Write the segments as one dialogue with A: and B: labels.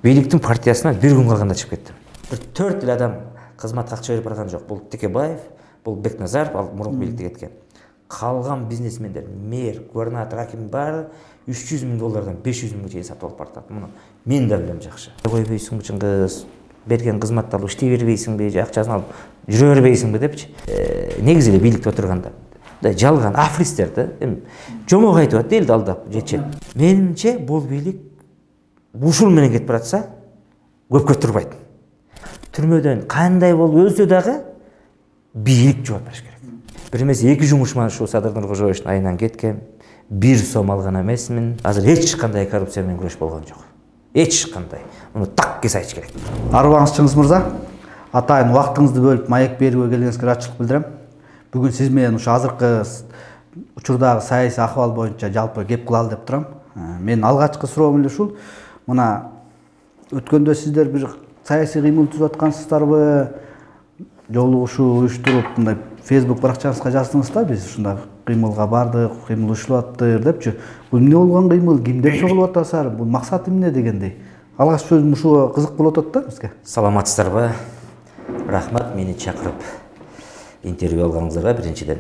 A: Бийликтин партиясына бир күн калганда чыгып кеттим. Бир 4 эл адам кызматка акча берип барган жок. Бул Текебаев, бул Бекназаров, ал мурунку бийликте кеткен. Калган бизнесмендер, мэр, губернатор, аким баары $300,000 $500,000 чейин сатып алып баратат. Муну мен да билем жакшы. Койбойсуңбу чыңгыз? Берген кызматты алып иштей бербейсиңби, же акчасын алып жүрө бербейсиңби депчи. Негизи эле бийликте отурганда жалган афристер да, жомок айтып атты, элди алдап жетчет. Менимче бул бийлик ушул менен кетип баратса, көпкө турбайт. Түрмөдөн кандай болуп өлсө дагы бийлик жооп бериш керек. Бир эмес 2 жумушман ушу Садыр Нуркожоевичтин айынан кеткен, 1 сом алган эмесмин. Азыр эч кандай коррупция менен күрөш болгон жок. Эч кандай. Муну так кес айтыш керек.
B: Арыбаңыз чыңгыз мырза. Атайын убактыңызды бөлүп маек берүүгө келгениңизге ырайчылык билдирем. Бүгүн сиз менен ушу азыркы учурдагы саясий акыбал боюнча жалпы кеп кылалы деп турам. Мен алгачкы суроом эле ушул. Мына өткөндө сиздер бир саясий кыймыл түзүп аткансыздарбы? Жолугушуу уюштуруп мындай Facebook баракчаңызга жаздыңыз да, биз ушундай кыймылга бардык, кыймыл уюштуруп аттыр депчи. Бул эмне болгон кыймыл, кимдер чогулуп атасыздар, бул максаты эмне дегендей. Алгач сөзүм ушуга кызык болуп атат да бизге.
A: Саламатсыздарбы? Рахмат мени чакырып интервью алганыңыздарга биринчиден.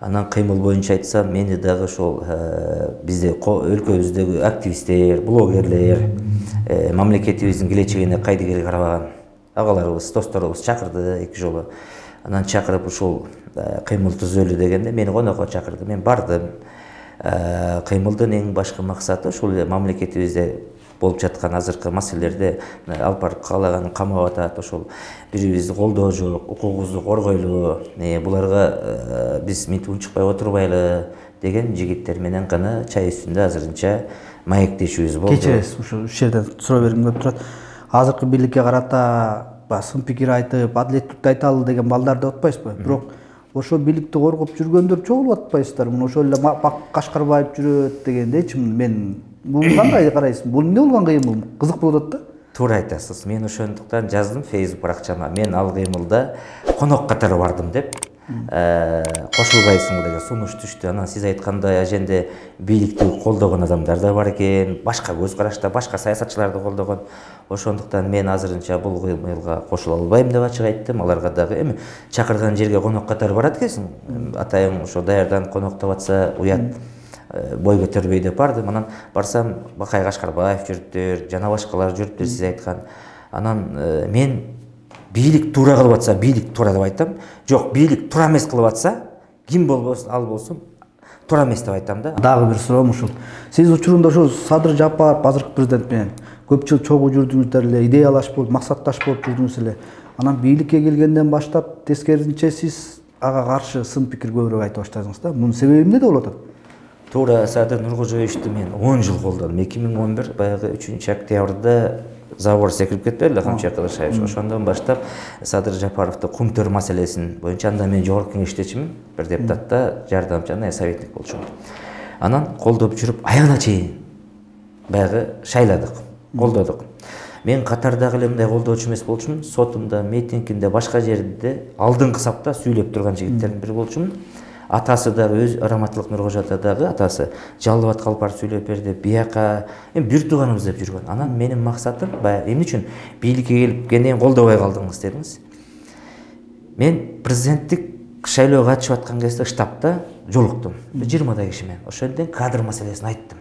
A: Анан кыймыл боюнча айтсам, мени дагы ошол бизде өлкөбүздөгү активисттер, блогерлер, мамлекетибиздин келечегине кайдыгер карабаган агаларыбыз, досторубуз чакырды 2 жолу. Анан чакырып ушул кыймыл түзөлү дегенде мени конокко чакырды. Мен бардым. Кыймылдын эң башкы максаты ушул мамлекетибизде болуп жаткан азыркы маселелерде алып барып каалаганын камап атат, ошол бири-бирибизди колдоо жок, укугубузду коргойлу, буларга биз мынтип унчукпай отурбайлы деген жигиттер менен гана чай үстүндө азырынча маектешүүбүз болду.
B: Кечиресиз, ушу жерден суроо бергим келип турат. Азыркы бийликке карата сын пикир айтып, адилеттүүлүктү айталы деген балдарды отпайсызбы? Бирок ошо бийликти коргоп жүргөндөр чогулуп атпайсыздар. Мына ошол эле Кашкарбаев жүрөт дегендейчи. Мен бул кандай карайсыз? Бул эмне болгон кыймыл? Кызык болуп атат да?
A: Туура айтасыз. Мен ошондуктан жаздым Facebook баракчама. Мен ал кыймылда конок катары бардым деп кошулбайсыңбы деген сунуш түштү. Анан сиз айткандай аженде бийликти колдогон адамдар да бар экен, башка көз карашта башка саясатчыларды колдогон. Ошондуктан мен азырынча бул кыймылга кошула албайм деп ачык айттым. Аларга дагы чакырган жерге конок катары барат экенсиң. Атайың ошо даярдан коноктоп атса уят бой көтөрбөй деп бардым. Анан барсам Бакай Кашкарбаев жүрүптүр, жана башкалар жүрүптүр сиз айткан. Анан мен бийлик туура кылып атса, бийлик туура деп айтам. Жок, бийлик туура эмес кылып атса, ким болбосун, ал болсун, туура эмес деп айтам да.
B: Дагы бир суроом ушул. Сиз учурунда ошо Садыр Жапаров азыркы президент менен көп жыл чогуу жүрдүңүздөр эле, идеялаш болуп, максатташ болуп жүрдүңүз эле. Анан бийликке келгенден баштап тескерисинче сиз ага каршы сын пикир көбүрөөк айтып баштадыңыз да. Мунун себеби эмнеде болуп атат?
A: Туура, Садыр Нуркожоевичти мен 10 жыл колдодум. 2011 баягы 3 октябрда Заборско кирип кетти эле Камчы Кылышаевич. Ошондон баштап Садыр Жапаровду кумтөр маселесин боюнча анда мен жогорку кеңештечимин, бир депутатта жардамчы, анан советник болчумун. Анан колдоп жүрүп аягына чейин баягы шайладык, колдодук. Мен катардагы эле мындай колдоочу эмес болчумун. Сотунда, митингинде, башка жерде алдыңкы сапта сүйлөп турган жигиттердин бири болчумун. Атасы да өз Раматылык Нуркожо дагы атасы жалдап аткалып барып сүйлөп берди. Бияка бир тууганыбыз деп жүргөн. Анан менин максатым баягы эмне үчүн бийликке келип кенен колдобой калдыңыз дедиңиз. Мен президенттик шайлоого катышып аткан кезде штабта жолуктум. 20 киши менен. Ошондон кадр маселесин айттым.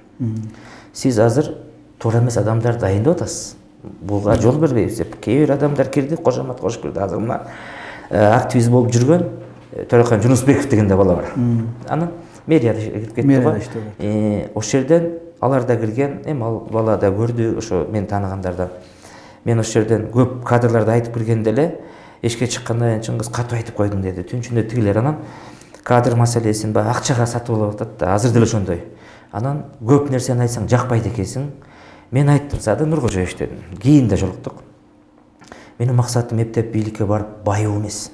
A: Сиз азыр туура эмес адамдарды дайындап атасыз. Буга жол бербейбиз деп. Кээ бир адамдар кирди, Кожомат кошуп кирди. Азыр мына активист болуп жүргөн Төрөкан Жунусбеков деген да бала бар. Анан мэрияда кирип кетти го. Ошол жерден алар да кирген, ал бала да көрдү, ошо мен тааныгандардан. Мен ошол жерден көп кадрларды айтып киргенде эле эшикке чыккандан кийин Чыңгыз катып айтып койдуң деди. Түнчүндө тигилер анан кадр маселесин баягы акчага сатып алып атат да, азыр деле ошондой. Анан көп нерсени айтсаң жакпайт экенсиң. Мен айттым, Садыр Нуркожоевич дедим. Кийин да жолуктук. Менин максатым эптеп бийликке барып байуу эмес.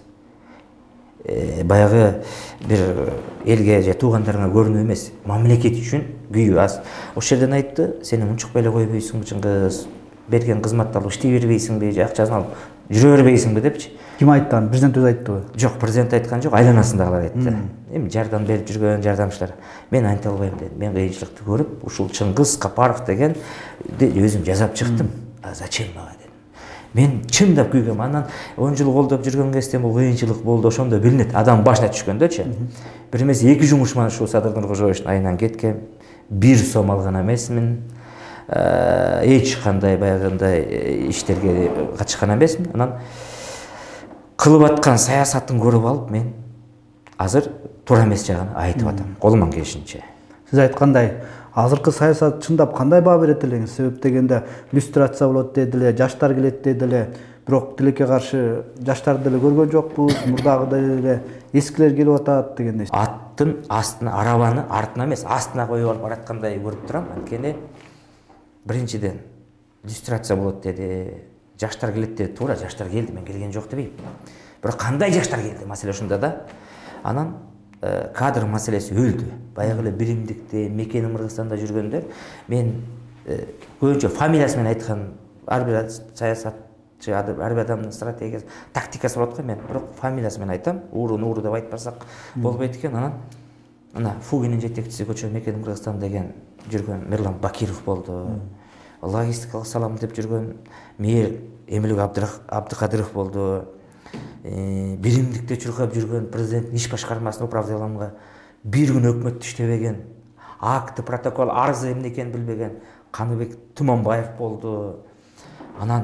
A: Баягы бир элге же туугандарыңа көрүнүү эмес, мамлекет үчүн күйүү аз. Ошол жерден айтты, сени унчукпай эле койбойсуңбу Чыңгыз? Берген кызматты алып иштей бербейсиңби, же акчасын алып жүрө бербейсиңби депчи.
B: Ким айтты аны? Президент өзү айтты.
A: Жок, президент айткан жок, айланасындагылар айтты. Жардам берип жүргөн жардамчылар. Мен айта албайм дедим. Мен кыйынчылыкты көрүп, ушул Чыңгыз Капаров деген өзүм жазап чыктым. А зачем мага дедим. Мен чындап күйгөм. Анан 10 жыл колдоп жүргөн кезде бул кыйынчылык болду, ошондо билинет. Адам башына түшкөндөчү. Бир эмес 2 жумуш менен ушул Садыр Нуркожоевичтин айынан кеткем. 1 сом алган эмесмин. Эч кандай баягындай иштерге катышкан эмесмин. Анан кылып аткан саясатын көрүп алып мен азыр туура эмес жагын айтып атам, колуман келишинче.
B: Сиз айткандай, азыркы саясат чындап кандай баа берет элеңиз? Себеп дегенде люстрация болот деди эле, жаштар келет деди эле. Бирок тилекке каршы жаштарды деле көргөн жокпуз, мурдагыдай эле эскилер келип атат дегендей.
A: Аттын астына, арабаны артына эмес, астына коюп алып бараткандай көрүп турам. Анткени биринчиден люстрация болот деди, жаштар келет деди. Туура жаштар келди, мен келген жок дебейм. Бирок кандай жаштар келди? Маселе ушунда да. Анан кадр маселеси өлдү. Баягы эле биримдикте Мекени Кыргызстанда жүргөндөр, мен көбүнчө фамилиясы менен айткан ар бир саясатчы, ар бир адамдын стратегиясы, тактикасы болот го, мен бирок фамилиясы менен айтам. Ууру деп айтпасак болбойт экен. Анан мына Фугинин жетекчиси көчө Мекени Кыргызстан деген жүргөн Мирлан Бакиров болду. Логистикалык салам деп жүргөн Мээр Эмилбек Абдыкадыров болду. Биримдикте чуркап жүргөн президенттин иш башкармасына управдыйламга бир күн өкмөттү иштебеген, акты, протокол, арызы эмне экенин билбеген Каныбек Туманбаев болду. Анан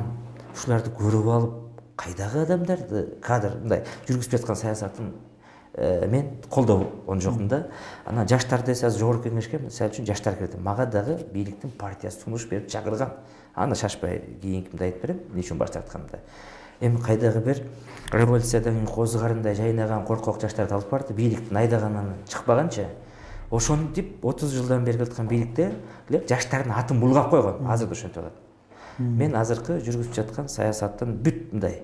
A: ушуларды көрүп алып, кайдагы адамдарды кадр мындай жүргүзүп жаткан саясатын мен колдогон жокмун да. Анан жаштар десе жогорку кеңешке мисалы үчүн жаштар кирди. Мага дагы бийликтин партиясы сунуш берип чакырган. Аны шашпай кийинкимди айтып берем, эмне үчүн баш тартканымды. Эми кайдагы бир революциядан козгарындай жайнаган коркок жаштарды алып барды, бийликтин айдаганынан чыкпаганчы. Ошону деп 30 жылдан бери келаткан бийликте жаштардын атын булгап койгон. Азыр да ошентип атат. Мен азыркы жүргүзүп жаткан саясаттын бүт мындай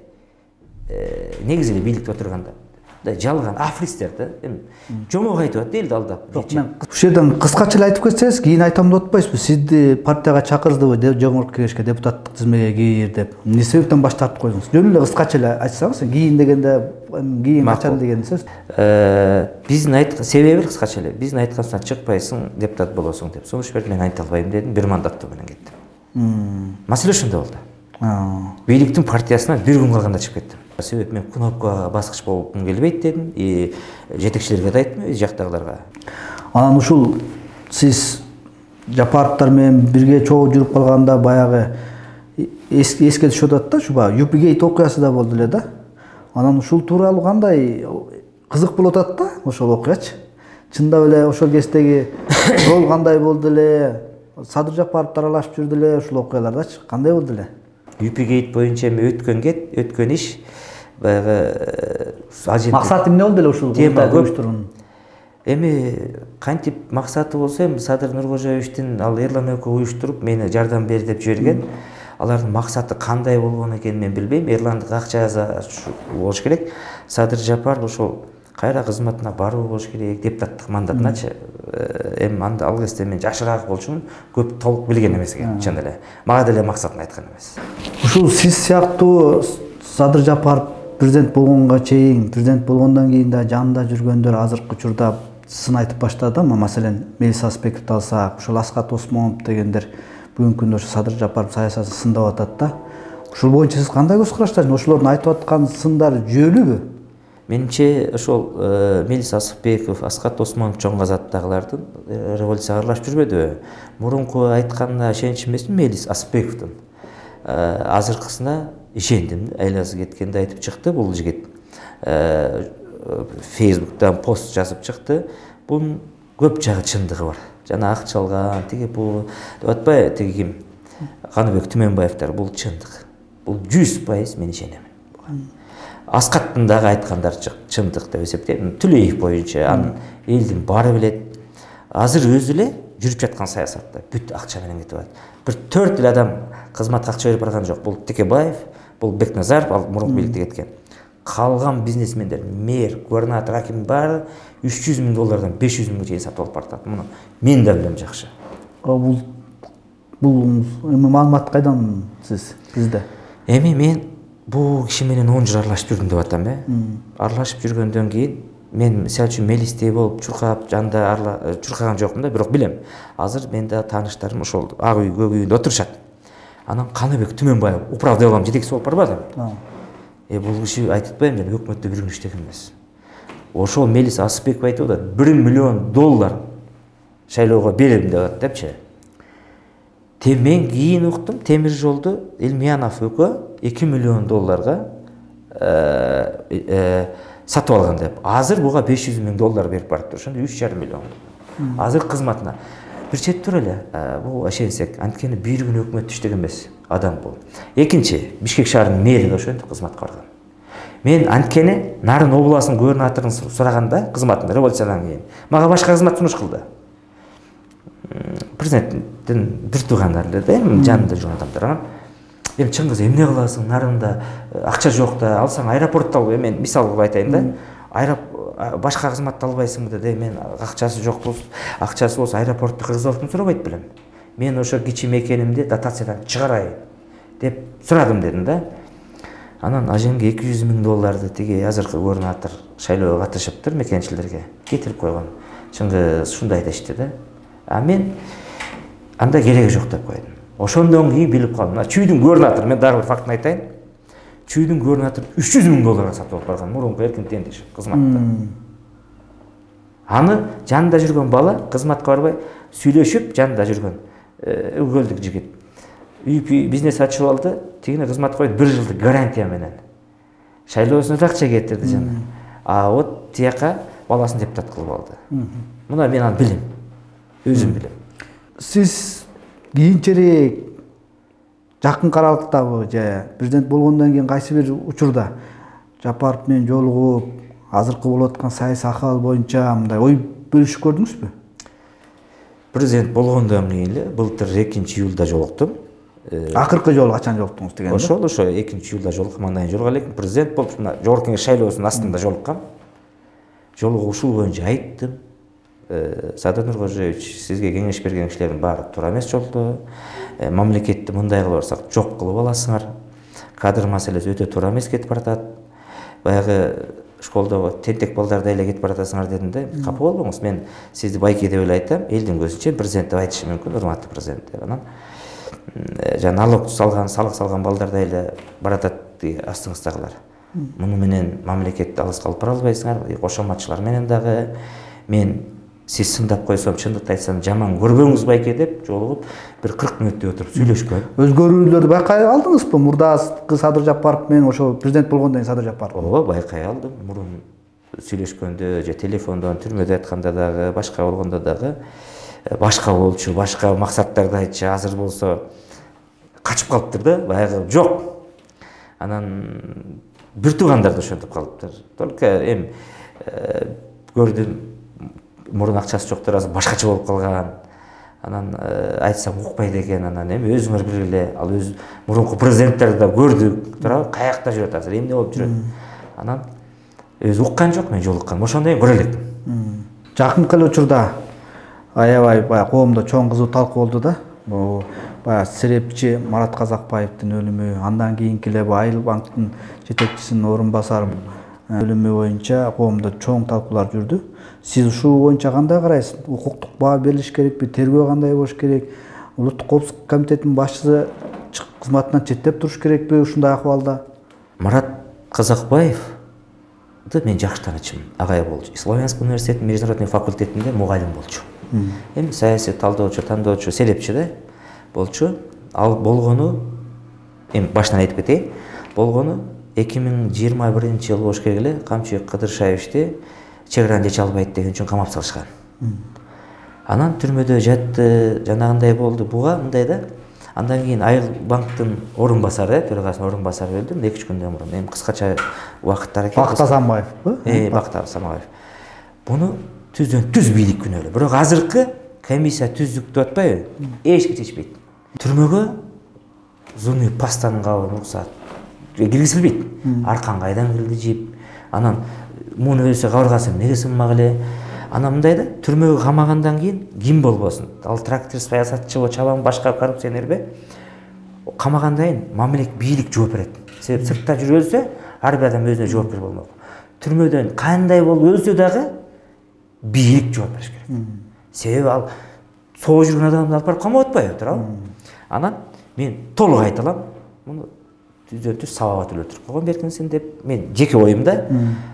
A: негизи эле бийликте отурганда жалган афристер да, эми жомок айтып атат элди алдап.
B: Жок, мен ушул жерден кыскача эле айтып кетсеңиз, кийин айтам деп атпайсызбы? Сизди партияга чакырдыбы, жогорку кеңешке, депутаттык тизмеге кир деп. Эмне себептен баш тартып койдуңуз? Жөн эле кыскача эле айтсаңыз, кийин дегенде кийин качан деген сөз.
A: Биздин айткан себеби кыскача эле, биздин айтканыбыздан чыкпайсың, депутат болосуң деп. Сунуш берип мен айта албайм дедим, 1 мандаттуу менен кеттим. Маселе ошондо болду. Бийликтин партиясынан 1 күн калганда чыгып кеттим. Себеп мен кнопка баскыч болгум келбейт дедим, жетекчилерге да айттым, жактагыларга.
B: Анан ушул сиз Жапаровдор менен бирге чогуу жүрүп калганда баягы эске түшүп атат да, ушу Юпигейт окуясы да болду эле да. Анан ушул тууралуу кандай кызык болуп атат да ошол окуячы. Чындап эле ошол кездеги рол кандай болду эле? Садыр Жапаровдор аралашып жүрдү эле ушул окуялардачы, кандай болду эле?
A: Юпигейт боюнча өткөн иш баягы
B: максаты эмне болду эле ушул уюштурууну?
A: Эми кантип максаты болсо, эми Садыр Нуркожоевичтин ал Эрлан экөө уюштуруп мени жардам бер деп жиберген. Алардын максаты кандай болгон экенин мен билбейм. Эрландык акча болуш керек. Садыр Жапаров ошол кайра кызматына баруу болуш керек, депутаттык мандатыначы. Эми анда ал кезде мен жашыраак болчумун, көп толук билген эмес экен, чын эле. Мага деле максатын айткан эмес.
B: Ушул сиз сыяктуу Садыр Жапаров президент болгонго чейин, президент болгондон кийин да жанында жүргөндөр азыркы учурда сын айтып баштады, маселен Мелис Асылбековду алсак, ушул Аскат Осмонов дегендер бүгүнкү күндө Садыр Жапаров саясатын сындап атат да. Ушул боюнча сиз кандай көз караштасыз? Ошолордун айтып аткан сындары жүйөлүүбү?
A: Менимче ошол Мелис Асылбеков, Аскат Осмонов Чоңгазаттагылардын революцияга аралашып жүрбөдүбү? Мурунку айтканына ишенчим эмесмин Мелис Асылбековдун. Азыркысына ишендим. Айласы кеткенде айтып чыкты бул жигит. Facebook'tan пост жазып чыкты. Бунун көп жагы чындыгы бар. Жана акча алган, тиги бул деп атпай, тиги ким? Каныбек Түмөнбаевдер, бул чындык. Бул 100% мен ишенем. Аскаттын дагы айткандары чындык деп эсептейм. Түлеев боюнча анын элдин баары билет. Азыр өзү эле жүрүп жаткан саясатта бүт акча менен кетип атат. Бир 4 эле адам кызматка акча берип барган жок. Бул Текебаев, бул Бекназаров, ал мурунку бийликте кеткен. Калган бизнесмендер, мэр, губернатор, аким баары $300,000 $500,000 чейин сатып алып бартат. Муну мен да билем жакшы.
B: Бул эми маалымат кайдан сиз бизде?
A: Эми мен бул киши менен 10 жыл аралашып жүрдүм деп атам, Аралашып жүргөндөн кийин мен мисалы үчүн Мелистей болуп чуркап, жанда чуркаган жокмун да, бирок билем. Азыр менде тааныштарым ошол Ак үй, Көк үйүндө отурушат. Анан Каныбек Түмөнбаев управда болам жетекчиси болуп барбадым. Бул киши айтып атпаймынбы, жана өкмөттө бир күн иштеген эмес. Ошол Мелис Асыпбеков айтып атат, $1 миллион шайлоого берем деп атат депчи. Мен кийин уктум, темир жолду Элмиянов экөө $2 миллион сатып алган деп. Азыр буга $500 миң берип барыптыр. Ошондо $3,5 миллион. Азыр кызматына. Бир чет тур эле. Бул Ашенсек анткени бир күн өкмөттө иштеген эмес адам бул. Экинчи, Бишкек шаарынын мэри да ошентип кызматка барган. Мен анткени Нарын областынын губернаторун сураганда кызматында революциядан кийин мага башка кызмат сунуш кылды. Президенттин бир туугандары эле да, жанында жүргөн адамдар. Эми чыңгыз эмне кыласың? Нарында акча жок да, алсаң аэропортто ал. Мен мисал кылып айтайын да. Башка кызматты албайсыңбы деди. Мен акчасы жок болсо, акчасы болсо аэропортто кыргызбаптын сурабайт белем. Мен ошо кичи мекенемди дотациядан чыгарайын деп сурадым дедим да. Анан ажемге $200 миң тиги азыркы губернатор шайлоого катышыптыр мекенчилерге кетирип койгон. Чыңгыз ушундай дешти да. Мен анда кереги жок деп койдум. Ошондон кийин билип калдым. Чүйдүн губернатору, мен дагы бир фактын айтайын. Чүйдүн губернатору $300 миң сатып алып барган мурунку эркин тендиш кызматты. Аны жанында жүргөн бала кызматка барбай сүйлөшүп жанында жүргөн өгөлдүк жигит. Үй бизнес ачып алды, тигине кызмат койду 1 жылдык гарантия менен. Шайлоосуна акча кетирди жана. Вот тияка баласын депутат кылып алды. Мына мен аны билем. Өзүм билем.
B: Сиз кийинчерээк жакын каралыктагы же президент болгондон кийин кайсы бир учурда Жапаров менен жолугуп, азыркы болуп аткан саясий акыбал боюнча мындай ой бөлүшүп көрдүңүзбү?
A: Президент болгондон кийин эле былтыр 2-июлда жолуктум.
B: Акыркы жолу качан жолуктуңуз деген?
A: Ошо 2-июлда жолуккам, андан кийин жолуга элек президент болуп, жогорку кеңеш шайлоосунун астында жолуккам. Жолугуу ушул боюнча айттым. Садыр Нуркожоевич, сизге кеңеш берген кишилердин баары туура эмес жолдо. Мамлекетти мындай кылып барсак жок кылып аласыңар. Кадр маселеси өтө туура эмес кетип баратат. Баягы школдогу тентек балдарды эле кетип баратасыңар дедим да. Капа болбоңуз, мен сизди байке деп эле айтам. Элдин көзүнчө президент деп айтышы мүмкүн, урматтуу президент деп. Анан жана налог салган, салык салган балдардай эле баратат астыңыздагылар. Муну менен мамлекетти алыска алып бара албайсыңар. Кошоматчылар менен дагы мен сиз сындап койсом, чындыкты айтсам, жаман көрбөңүз байке деп жолугуп бир 40 мүнөттөй отуруп сүйлөшкөн.
B: Өзгөрүүлөрдү байкай алдыңызбы? Мурдагы Садыр Жапаров менен ошо президент болгондон кийин Садыр Жапаров.
A: Ооба, байкай алдым. Мурун сүйлөшкөндө же телефондон, түрмөдө айтканда дагы, башка болгондо дагы башка болчу, башка максаттарды айтчу. Азыр болсо качып калыптыр да, баягы жок. Анан бир туугандар да ошентип калыптыр. Только эми көрдүм, мурун акчасы жоктор азыр башкача болуп калган. Анан айтсам укпайт экен. Анан эми өзүңөр билгиле, ал өз мурунку президенттерди да көрдүк, туурабы? Каякта жүрөт азыр, эмне болуп жүрөт? Анан өзү уккан жок, мен жолуккан. Ошондой көрө элек.
B: Жакынкы эле учурда аябай баягы коомдо чоң кызуу талкуу болду да. Бул баягы серепчи Марат Казакбаевдин өлүмү, андан кийинки эле Айыл банктын жетекчисинин орун басары өлүмү боюнча коомдо чоң талкуулар жүрдү. Сиз ушул боюнча кандай карайсыз? Укуктук баа берилиш керекпи? Тергөө кандай болуш керек? Улуттук коопсуздук комитетинин башчысы кызматынан четтеп туруш керекпи ушундай акыбалда?
A: Марат Казакбаевди мен жакшы таанычумун. Агай болчу. Славянск университетинин международный факультетинде мугалим болчу. Эми саясий талдоочу, тандоочу, серепчи да болчу. Ал болгону, эми башынан айтып кетейин, болгону 2021-жылы болуш керек эле, Камчыбек Кыдыршаевичти чек араны жече албайт деген үчүн камап салышкан. Анан түрмөдө жатты, жанагындай болду. Буга мындай да. Андан кийин Айыл банктын орун басары, төрагасынын орун басары өлдү. 2-3 күндөн мурун. Эми кыскача убакыттары келди.
B: Бакыт Асанбаевбы?
A: Бакыт Асанбаев. Буну түздөн түз бийлик күнөөлө. Бирок азыркы комиссия түздүк деп атпайбы? Эч ким чечпейт. Түрмөгө зуны пастанын кабы уруксат киргизилбейт. Аркан кайдан кирди жип. Анан муну өлсө кабыргасы эмнеге сынмак эле? Анан мындай да, түрмөгө камагандан кийин ким болбосун, ал трактор саясатчыбы, чабан башка коррупционерби, камагандан кийин мамлекет бийлик жооп берет. Себеп сыртта жүрүп өлсө, ар бир адам өзүнө жоопкер болмок. Түрмөдөн кандай болуп өлсө дагы бийлик жооп бериш керек. Себеби ал соо жүргөн адамды алып барып камап атпайбы, туурабы? Анан мен толық айта аламын, мұны түзден түз сабақ өлтіріп қойған беркінсің деп мен жеке ойымда.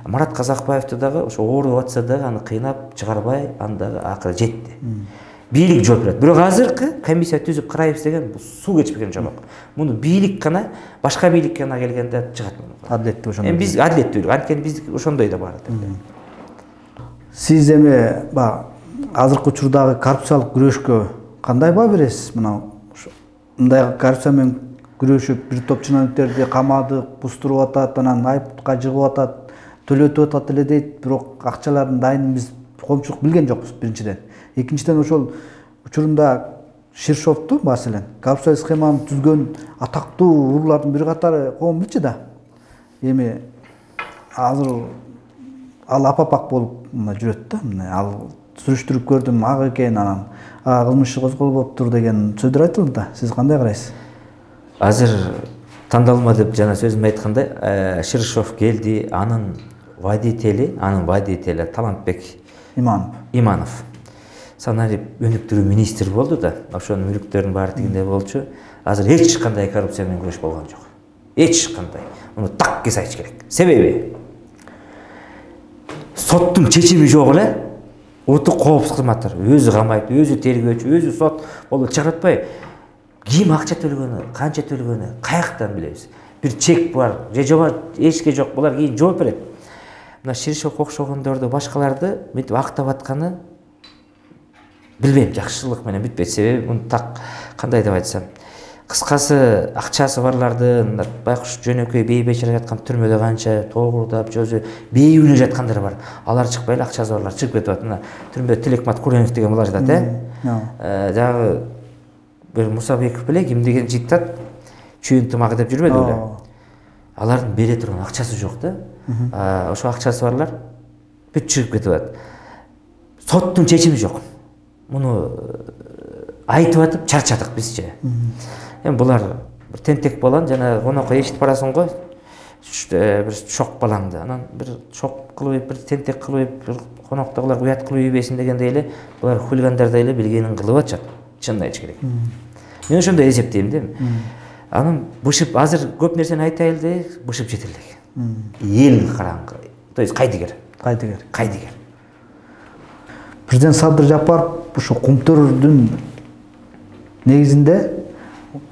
A: Марат Қазақбаевты дағы ошо ооруп атса дагы аны кыйнап чыгарбай андагы акыры жетти. Бийлик жооп берет. Бирок азыркы комиссия түзүп карайбыз деген суу кечпеген жок. Муну бийлик гана башка бийлик гана келгенде чыгат.
B: Адилеттүү ошондой.
A: Биз адилеттүүлүк, анткени биз ошондой да бар.
B: Сиз эми азыркы учурдагы коррупциялык күрөшкө кандай баа бересиз? Мындай коррупция менен күрөшүп, бир топ чиновниктерди камадык, бустуруп атат, анан айыпка жыгып атат, төлөтүп атат эле дейт, бирок акчалардын дайынын биз коомчулук билген жокпуз биринчиден. Экинчиден ошол учурунда Ширшовду маселен коррупция схеманы түзгөн атактуу уруулардын бир катары коом билчү да. Эми азыр ал апапак болуп жүрөт да. Ал сүрүштүрүп көрдүм, ак экен, анан кылмыш козголуптур деген сөздөр айтылды да. Сиз кандай карайсыз?
A: Азыр тандалма деп жана сөзүм айткандай, Ширшов келди, анын водители Талантбек Иманов. Саналип өнүктүрүү министр болду да, ошонун мүлүктөрүнүн баары тигинде болчу. Азыр эч кандай коррупция менен күрөш болгон жок. Эч кандай. Муну так кес айтыш керек. Себеби соттун чечими жок эле, улуттук коопсуздук кызматтары өзү камайт, өзү тергөөчү, өзү сот болуп чыгаратпай, ким акча төлөгөнү, канча төлөгөнү каяктан билебиз? Бир чек бар, же жок, эчке жок, булар кийин жооп берет. Мына Ширшов окшогондорду, башкаларды мынтип актап атканы билбейм, жакшылык менен бүтпөйт. Себеби муну так кандай деп айтсам, кыскасы акчасы барлардын байкуш жөнөкөй бейбечара жаткан түрмөдө канча тоогурдап, жөзү бейүүнө жаткандар бар. Алар чыкпай эле акчасы барлар чыгып кетип атат. Мына түрмөдө Тилекмат Куренов деген булар жатат, жагы бир Мусабеков беле ким деген жыттат, чүйүн тымагы деп жүрбөдү беле. Алардын бере турган акчасы жок да. Ошо акчасы барлар бүт чыгып кетип атат. Соттун чечими жок. Муну айтып атып чарчадык бизче. Эми булар бир тентек балан жана конокко эшитип барасың го, бир шок балаңды. Анан бир шок кылып, бир тентек кылып, бир коноктогулар уят кылып ийбесин дегендей эле, булар хулигандардай эле билгенин кылып атышат. Чынын айтыш керек. Мен ошондой эсептейм да. Анан бышып азыр көп нерсени айтайын эле, бышып жете элек. Эл караңгы. То есть кайдыгер.
B: Президент Садыр Жапаров ушу кумтөрдүн негизинде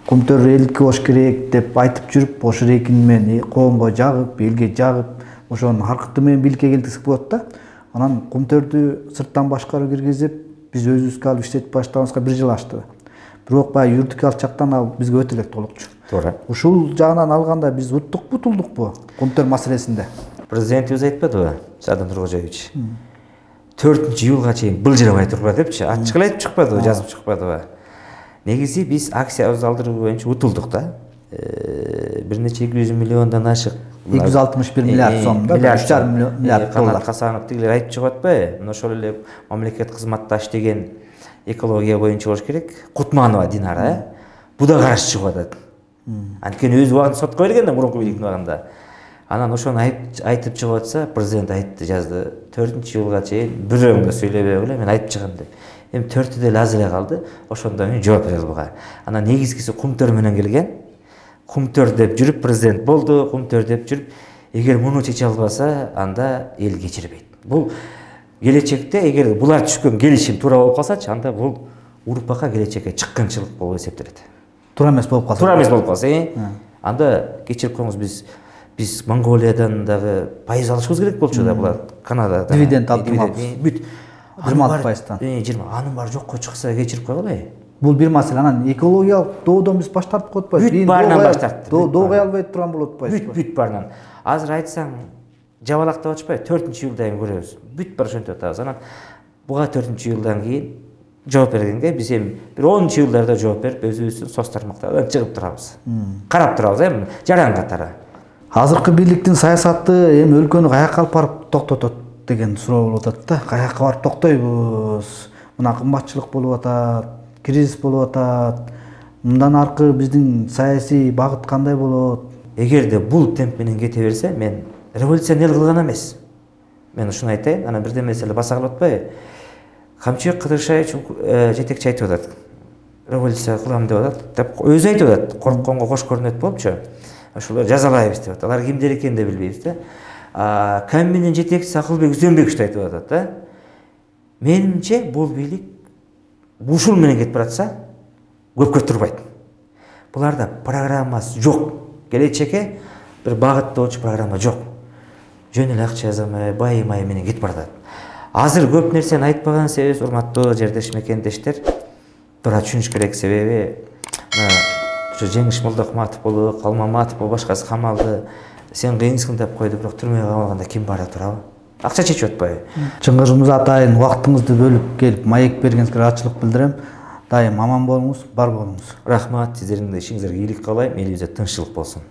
B: кумтөр элдики болуш керек деп айтып жүрүп, ошо рекин менен коомго жагып, элге жагып, ошонун аркыты менен бийликке келтирсек болот да. Анан кумтөрдү сырттан башкаруу киргизип, биз өзүбүзгө алып иштетип баштаганыбызга 1 жыл ашты. Бирок баягы юридикалык жактан ал бизге өтө элек толукчу. Туура. Ушул жагынан алганда биз уттукпу, тулдукпу кумтөр маселесинде?
A: Президентибиз айтпадыбы, Садыр Нуркожоевич? 4-июлга чейин былжырабай турба депчи, ачык эле айтып чыкпадыбы, жазып чыкпадыбы? Негизи биз акциябызды алдыруу боюнча утулдук да. Бир нече 200 миллиондон ашык.
B: 261 миллиард сом да, 3,5 миллиард доллар.
A: Канат Касанов тигилер айтып чыгып атпайбы? Мына ошол эле мамлекет кызматташ деген экология боюнча болуш керек. Кутманова Динара, бу да каршы чыгып атат. Анткени өз убагында сотко берген да, мурунку бийликтин убагында. Анан ошону айтып чыгып атса, президент айтты, жазды. 4-июлга чейин бирөөң да сүйлөбөй эле, мен айтып чыгам деп. Эми 4-ү деле аз эле калды. Ошондон кийин жооп берели буга. Анан негизгиси кумтөр менен келген. Кумтөр деп жүрүп президент болду, кумтөр деп жүрүп, эгер муну чече албаса, анда эл кечирбейт. Бул келечекте эгер булар түшкөн келишим туура болуп калсачы, анда бул урпакка келечекке чыккынчылык болуп эсептелет.
B: Туура эмес болуп калса.
A: Туура эмес болуп калса, анда кечирип коюңуз, биз Монголиядан дагы пайыз алышыбыз керек болчу да, булар Канададан.
B: Дивиденд алып бүт 20%.
A: 20. Анын баары жокко чыкса кечирип койгула.
B: Бул бир маселе. Анан экологиялык доодон биз баш тартып коетпайбыз.
A: Бүт баарынан баш тарттык.
B: Доогой албай турган болуп атпайбызбы?
A: Бүт баарынан. Азыр айтсаң жабалактап атышпайбы? 4-июлдан көрөбүз. Бүт баары ошентип атабыз. Анан буга 4-июлдан кийин жооп бергенге биз эми бир 10-июлдарда жооп берип, өзүбүздүн соц тармактардан чыгып турабыз. Карап турабыз эми жаран катары.
B: Азыркы бийликтин саясаты эми өлкөнү каяка алып барып токтотот деген суроо болуп атат да. Каяка барып токтойбуз? Мына кымбатчылык болуп атат, кризис болуп атат. Мындан аркы биздин саясий багыт кандай болот?
A: Эгерде бул темп менен кете берсе, мен революционер кылган эмес. Мен ушуну айтайын, анан бирден маселе баса калып атпайбы? Камчыбек Кыдыршаевич жетекчи айтып атат. революция кылам деп атат деп өзү айтып атат, коркконго кош көрүнөт болупчу, ошолор жазалайбыз деп атат. Алар кимдер экенин да билбейбиз да. Каменин жетекчиси Акылбек Үзөнбекович айтып атат да. Менимче бул бийлик ушул менен кетип баратса көпкө турбайт. Буларда программасы жок. Келечекке бир багыттоочу программа жок. Жөн эле акча жазамай, байымай менен кетип баратат. Азыр көп нерсени айтпаган себебибиз, урматтуу жердеш мекендештер, тура түшүнүш керек себеби, ушу Жеңиш Молдокматов болобу, Калмаматов болобу, башкасы камалды. Сен кыйынсың деп койду, бирок түрмөгө камалганда ким бара турабы? Акча чечип атпайбы?
B: Чыңгыз атайын убактыңызды бөлүп келип маек бергениңизге ыраачылык билдирем. Дайым аман болуңуз, бар болуңуз.
A: Рахмат, сиздердин ишиңизге ийгилик каалайм, элибизде тынччылык болсун.